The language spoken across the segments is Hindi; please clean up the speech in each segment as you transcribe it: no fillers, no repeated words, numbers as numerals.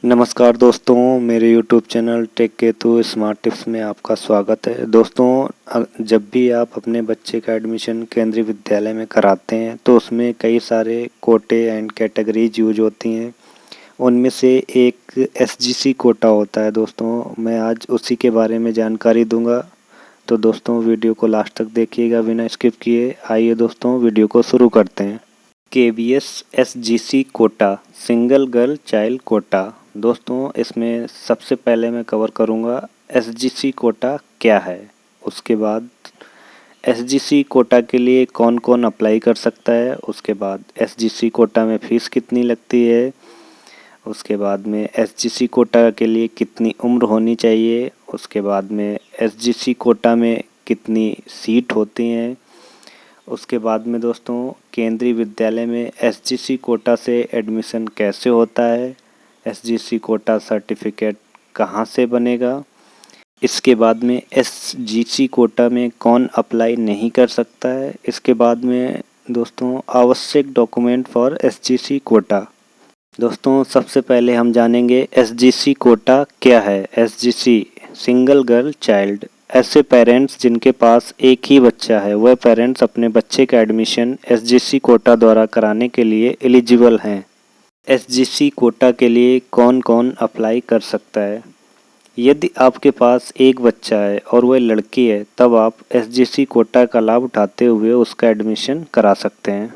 नमस्कार दोस्तों, मेरे YouTube channel tech Ketu smart tips में आपका स्वागत है। दोस्तों, जब भी आप अपने बच्चे का एडमिशन केंद्रीय विद्यालय में कराते हैं तो उसमें कई सारे कोटे एंड कैटेगरीज यूज होती हैं। उनमें से एक SGC कोटा होता है। दोस्तों, मैं आज उसी के बारे में जानकारी दूंगा, तो दोस्तों वीडियो को लास्ट तक देखिएगा बिना स्किप किए। आइए दोस्तों वीडियो को शुरू करते हैं। KVS SGC quota, single girl child quota. दोस्तों, इसमें सबसे पहले मैं कवर करूंगा SGC कोटा क्या है, उसके बाद SGC कोटा के लिए कौन कौन अप्लाई कर सकता है, उसके बाद SGC कोटा में फ़ीस कितनी लगती है, उसके बाद में SGC कोटा के लिए कितनी उम्र होनी चाहिए, उसके बाद में SGC कोटा में कितनी सीट होती हैं, उसके बाद में दोस्तों केंद्रीय विद्यालय में SGC कोटा से एडमिशन कैसे होता है, SGC कोटा सर्टिफिकेट कहाँ से बनेगा, इसके बाद में SGC कोटा में कौन अप्लाई नहीं कर सकता है, इसके बाद में दोस्तों आवश्यक डॉक्यूमेंट फॉर SGC कोटा। दोस्तों, सबसे पहले हम जानेंगे SGC कोटा क्या है। SGC सिंगल गर्ल चाइल्ड, ऐसे पेरेंट्स जिनके पास एक ही बच्चा है, वह पेरेंट्स अपने बच्चे का एडमिशन SGC कोटा द्वारा कराने के लिए एलिजिबल हैं। SGC कोटा के लिए कौन कौन अप्लाई कर सकता है? यदि आपके पास एक बच्चा है और वह लड़की है, तब आप SGC कोटा का लाभ उठाते हुए उसका एडमिशन करा सकते हैं।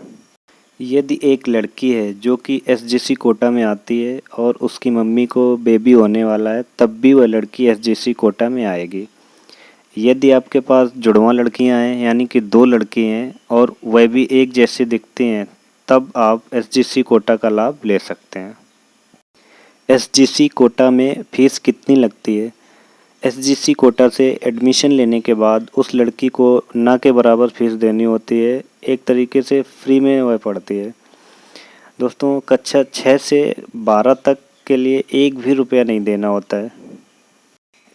यदि एक लड़की है जो कि SGC कोटा में आती है और उसकी मम्मी को बेबी होने वाला है, तब भी वह लड़की SGC कोटा में आएगी। यदि आपके पास जुड़वां लड़कियां हैं, यानी कि 2 लड़की हैं और वह भी एक जैसे दिखती हैं, तब आप SGC कोटा का लाभ ले सकते हैं। SGC कोटा में फ़ीस कितनी लगती है? SGC कोटा से एडमिशन लेने के बाद उस लड़की को ना के बराबर फ़ीस देनी होती है। एक तरीके से फ्री में वह पढ़ती है। दोस्तों, कक्षा 6 से 12 तक के लिए एक भी रुपया नहीं देना होता है।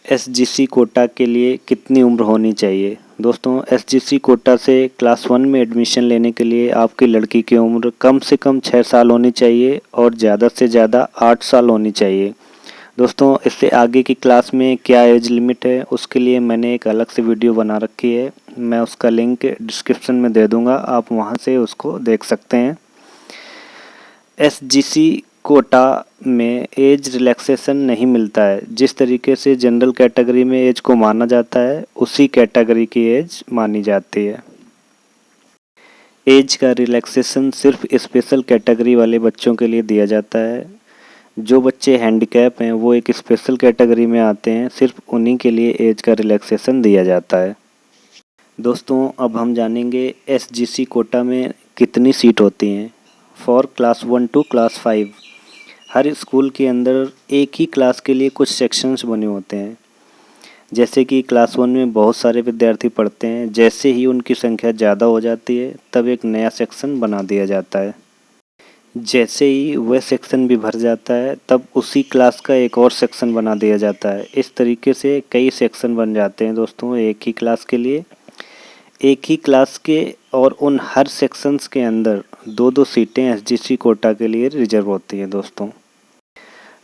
SGC कोटा के लिए कितनी उम्र होनी चाहिए? दोस्तों, SGC कोटा से क्लास 1 में एडमिशन लेने के लिए आपकी लड़की की उम्र कम से कम 6 साल होनी चाहिए और ज़्यादा से ज़्यादा 8 साल होनी चाहिए। दोस्तों, इससे आगे की क्लास में क्या एज लिमिट है, उसके लिए मैंने एक अलग से वीडियो बना रखी है। मैं उसका लिंक डिस्क्रिप्शन में दे दूँगा, आप वहाँ से उसको देख सकते हैं। SGC कोटा में एज रिलैक्सेशन नहीं मिलता है। जिस तरीके से जनरल कैटेगरी में एज को माना जाता है, उसी कैटेगरी की एज मानी जाती है। एज का रिलैक्सेशन सिर्फ स्पेशल कैटेगरी वाले बच्चों के लिए दिया जाता है। जो बच्चे हैंडीकैप हैं वो एक स्पेशल कैटेगरी में आते हैं, सिर्फ उन्हीं के लिए एज का रिलैक्सेशन दिया जाता है। दोस्तों, अब हम जानेंगे SGC कोटा में कितनी सीट होती हैं। फॉर क्लास 1 टू क्लास 5, हर स्कूल के अंदर एक ही क्लास के लिए कुछ सेक्शंस बने होते हैं। जैसे कि क्लास 1 में बहुत सारे विद्यार्थी पढ़ते हैं, जैसे ही उनकी संख्या ज़्यादा हो जाती है तब एक नया सेक्शन बना दिया जाता है। जैसे ही वह सेक्शन भी भर जाता है तब उसी क्लास का एक और सेक्शन बना दिया जाता है। इस तरीके से कई सेक्शन बन जाते हैं दोस्तों एक ही क्लास के लिए। एक ही क्लास के और उन हर सेक्शंस के अंदर 2-2 सीटें SGC कोटा के लिए रिजर्व होती हैं। दोस्तों,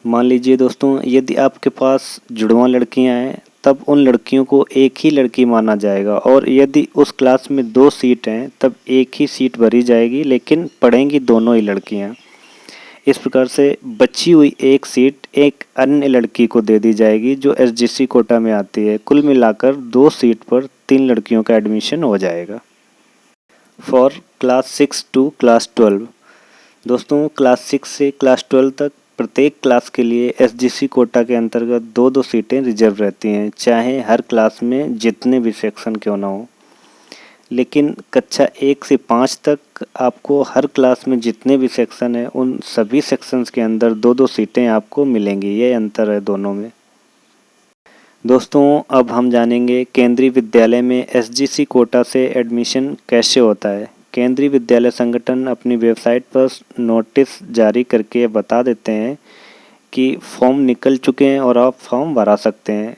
मान लीजिए दोस्तों, यदि आपके पास जुड़वां लड़कियां हैं, तब उन लड़कियों को एक ही लड़की माना जाएगा, और यदि उस क्लास में 2 सीट हैं तब एक ही सीट भरी जाएगी, लेकिन पढ़ेंगी दोनों ही लड़कियां। इस प्रकार से बची हुई एक सीट एक अन्य लड़की को दे दी जाएगी जो SGC कोटा में आती है। कुल मिलाकर 2 सीट पर 3 लड़कियों का एडमिशन हो जाएगा। फॉर क्लास 6 टू क्लास 12, दोस्तों क्लास 6 से क्लास 12 तक प्रत्येक क्लास के लिए SGC कोटा के अंतर्गत 2-2 सीटें रिजर्व रहती हैं, चाहे हर क्लास में जितने भी सेक्शन क्यों ना हो। लेकिन कक्षा 1 से 5 तक आपको हर क्लास में जितने भी सेक्शन हैं, उन सभी सेक्शंस के अंदर 2-2 सीटें आपको मिलेंगी। ये अंतर है दोनों में। दोस्तों, अब हम जानेंगे केंद्रीय विद्यालय में SGC कोटा से एडमिशन कैसे होता है। केंद्रीय विद्यालय संगठन अपनी वेबसाइट पर नोटिस जारी करके बता देते हैं कि फॉर्म निकल चुके हैं और आप फॉर्म भरा सकते हैं।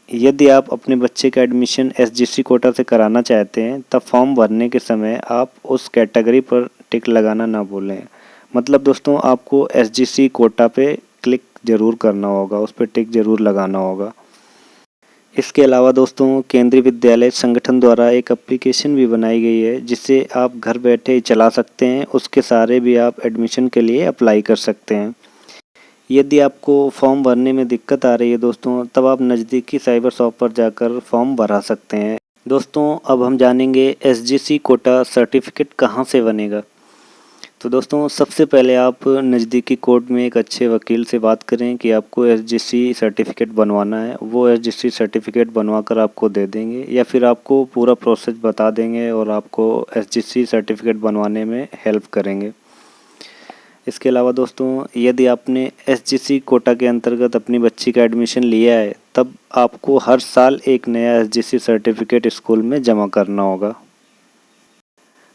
यदि आप अपने बच्चे का एडमिशन SGC कोटा से कराना चाहते हैं, तब फॉर्म भरने के समय आप उस कैटेगरी पर टिक लगाना ना भूलें। मतलब दोस्तों, आपको SGC कोटा पे क्लिक ज़रूर करना होगा, उस पर टिक ज़रूर लगाना होगा। इसके अलावा दोस्तों केंद्रीय विद्यालय संगठन द्वारा एक एप्लीकेशन भी बनाई गई है जिसे आप घर बैठे ही चला सकते हैं। उसके सहारे भी आप एडमिशन के लिए अप्लाई कर सकते हैं। यदि आपको फॉर्म भरने में दिक्कत आ रही है दोस्तों, तब आप नज़दीकी साइबर शॉप पर जाकर फॉर्म भरा सकते हैं। दोस्तों अब हम जानेंगे SGC कोटा सर्टिफिकेट कहाँ से बनेगा। तो दोस्तों सबसे पहले आप नज़दीकी कोर्ट में एक अच्छे वकील से बात करें कि आपको SGC सर्टिफिकेट बनवाना है। वो SGC सर्टिफिकेट बनवा कर आपको दे देंगे या फिर आपको पूरा प्रोसेस बता देंगे और आपको SGC सर्टिफिकेट बनवाने में हेल्प करेंगे। इसके अलावा दोस्तों यदि आपने SGC कोटा के अंतर्गत अपनी बच्ची का एडमिशन लिया है, तब आपको हर साल एक नया SGC सर्टिफिकेट स्कूल में जमा करना होगा।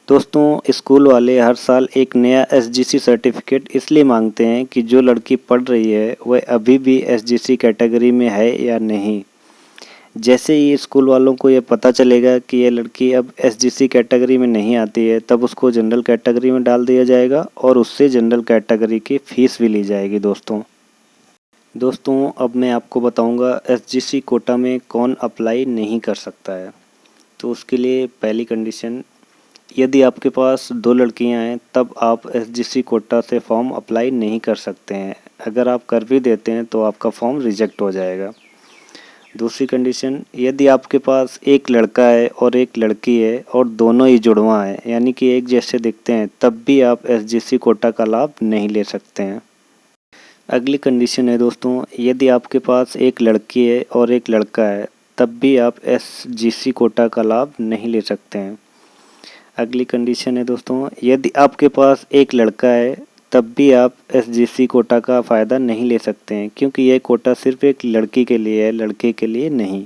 दोस्तों स्कूल वाले हर साल एक नया SGC सर्टिफिकेट इसलिए मांगते हैं कि जो लड़की पढ़ रही है वह अभी भी SGC कैटेगरी में है या नहीं। जैसे ही स्कूल वालों को ये पता चलेगा कि ये लड़की अब SGC कैटेगरी में नहीं आती है, तब उसको जनरल कैटेगरी में डाल दिया जाएगा और उससे जनरल कैटेगरी की फ़ीस भी ली जाएगी। दोस्तों अब मैं आपको बताऊंगा SGC कोटा में कौन अप्लाई नहीं कर सकता है। तो उसके लिए पहली कंडीशन, यदि आपके पास 2 लड़कियां हैं तब आप SGC कोटा से फॉर्म अप्लाई नहीं कर सकते हैं। अगर आप कर भी देते हैं तो आपका फॉर्म रिजेक्ट हो जाएगा। दूसरी कंडीशन, यदि आपके पास एक लड़का है और एक लड़की है और दोनों ही जुड़वां हैं यानी कि एक जैसे दिखते हैं, तब भी आप SGC कोटा का लाभ नहीं ले सकते हैं। अगली कंडीशन है दोस्तों, यदि आपके पास एक लड़की है और एक लड़का है तब भी आप SGC कोटा का लाभ नहीं ले सकते हैं। अगली कंडीशन है दोस्तों, यदि आपके पास एक लड़का है तब भी आप SGC कोटा का फ़ायदा नहीं ले सकते हैं, क्योंकि यह कोटा सिर्फ एक लड़की के लिए है, लड़के के लिए नहीं।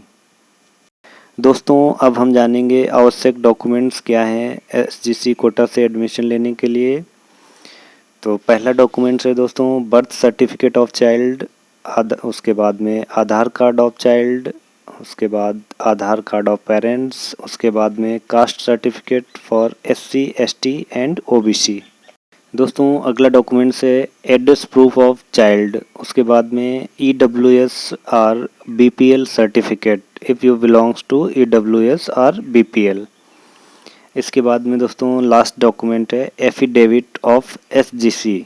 दोस्तों अब हम जानेंगे आवश्यक डॉक्यूमेंट्स क्या हैं SGC कोटा से एडमिशन लेने के लिए। तो पहला डॉक्यूमेंट्स है दोस्तों बर्थ सर्टिफिकेट ऑफ चाइल्ड, उसके बाद में आधार कार्ड ऑफ चाइल्ड, उसके बाद आधार कार्ड ऑफ पेरेंट्स, उसके बाद में caste certificate for SC ST and OBC। दोस्तों अगला डॉक्यूमेंट्स है एड्रेस प्रूफ ऑफ चाइल्ड, उसके बाद में EWS और BPL certificate if you belongs to EWS और BPL। इसके बाद में दोस्तों लास्ट डॉक्यूमेंट है एफिडेविट ऑफ SGC।